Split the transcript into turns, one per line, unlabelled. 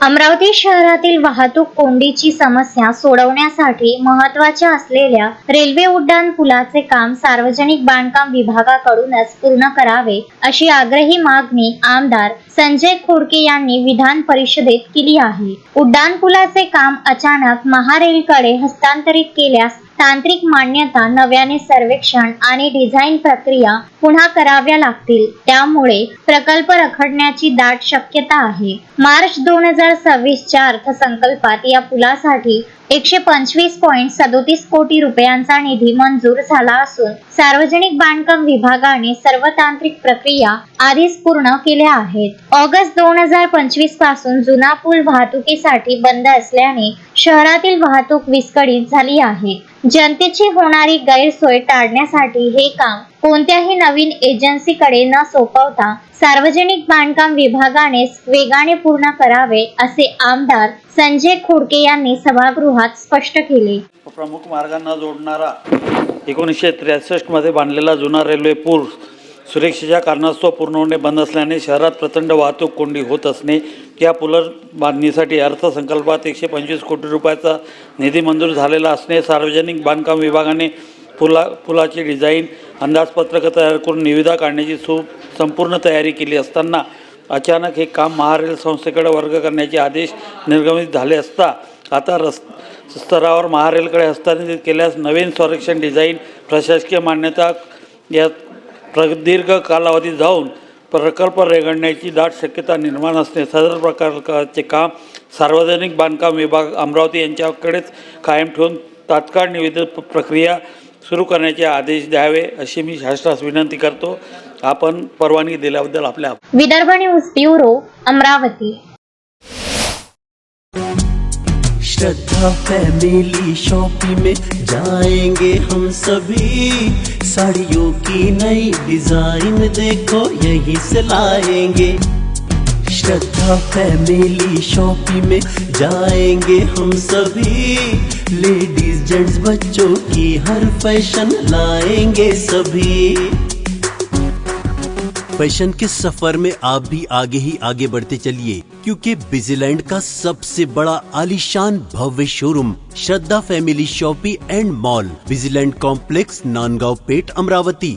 अमरावती शहरातील वाहतूक कोंडीची समस्या सोडवण्यासाठी महत्त्वाच्या असलेल्या रेल्वे उड्डाण पुलाचे काम सार्वजनिक बांधकाम विभागाकडूनच पूर्ण करावे अशी आग्रही मागणी आमदार संजय खोडके यांनी विधान परिषदेत केली आहे। उड्डाण पुलाचे काम अचानक महारेलकडे हस्तांतरित केल्यास तांत्रिक मान्यता, नव्याने सर्वेक्षण आणि डिझाईन प्रक्रिया पुन्हा कराव्या लागतील, त्यामुळे प्रकल्प रखडण्याची दाट शक्यता आहे। मार्च 2026च्या अर्थसंकल्पात या पुलासाठी 125.37 कोटी रुपयांचा निधी मंजूर झाला असून सार्वजनिक बांधकाम विभागाने सर्व तांत्रिक प्रक्रिया आधीच पूर्ण केल्या आहेत। ऑगस्ट 2025 पासून जुना पूल वाहतुकीसाठी बंद असल्याने शहरातील वाहतूक विस्कळीत झाली आहे। जनतेची होणारी गैरसोय टाळण्यासाठी हे काम कोणत्याही नवीन एजन्सीकडे न सोपवता सार्वजनिक बांधकाम विभागानेच वेगाने पूर्ण करावे असे आमदार संजय खोडके यांनी सभागृहात स्पष्ट केले।
प्रमुख मार्गांना जोडणारा 1963 मध्ये बांधलेला जुना रेल्वे पूल सुरक्षेच्या कारणास्तव पूर्णपणे बंद असल्याने शहरात प्रचंड वाहतूक कोंडी होत असणे, या पुनर्बांधणीसाठी अर्थसंकल्पात 125 कोटी रुपयाचा निधी मंजूर झालेला असणे, सार्वजनिक बांधकाम विभागाने पुलाची डिझाईन अंदाजपत्रक तयार करून निविदा काढण्याची संपूर्ण तयारी केली असताना अचानक हे काम महारेल संस्थेकडे वर्ग करण्याचे आदेश निर्गमित झाले असता आता स्तरावर महारेलकडे हस्तांतरित केल्यास नवीन संरक्षण, डिझाईन, प्रशासकीय मान्यता या प्रदीर्घ कालावधी जाऊन प्रकल्प रेंगाळण्याची दाट शक्यता निर्माण असणे, सदर प्रकारचे काम सार्वजनिक बांधकाम विभाग अमरावती यांच्याकडेच कायम ठेवून तात्काळ निविदा प्रक्रिया सुरू करण्याचे आदेश द्यावे अशी मी शासनास विनंती करतो। आपण परवानगी दिल्याबद्दल आपल्या
विदर्भ न्यूज ब्युरो अमरावती।
श्रद्धा फैमिली शॉपिंग में जाएंगे हम सभी, साड़ियों की नई डिजाइन देखो यहीं से लाएंगे। श्रद्धा फैमिली शॉपिंग में जाएंगे हम सभी, लेडीज जेंट्स बच्चों की हर फैशन लाएंगे सभी। फैशन के सफर में आप भी आगे ही आगे बढ़ते चलिए, क्योंकि बिजीलैंड का सबसे बड़ा आलीशान भव्य showroom Shraddha family shopping and mall, busyland complex, Nandgaon Peth, Amravati.